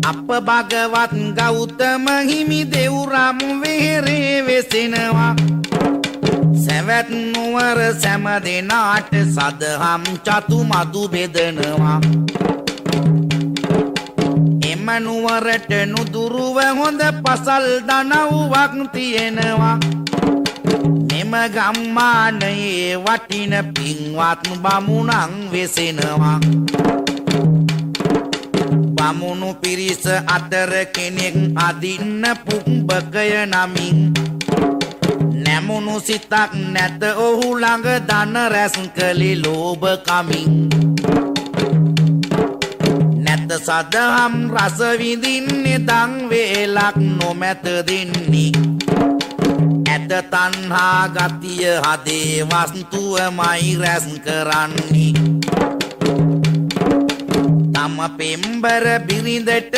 අප භගවත් ගෞතම හිමි දෙව්රම් වෙහෙරේ වෙසෙනවා සැවැත් නුවර සෑම දෙනාට සදහම් චතු මදු බෙදනවා එම නුවරට නුදුරුව හොඳ පසල් දනව්වක් තියෙනවා මෙම ගම්මානයේ වටින පින්වත් බමුණන් වෙසෙනවා බමුණු පිරිස අතර කෙනෙක් අදින්න පුම්බකය නමින් නැමුණු සිතක් නැත ඔහු ළඟ ධන රැස් කළේ ලෝභ කමින් නැත සදහම් රස විඳින්නේ දන් වේලක් නොමැත දෙන්නේ ඇත තණ්හා ගතිය හදේ වස්තුවමයි රැස් කරන්නේ තම පෙම්බර බිරිඳට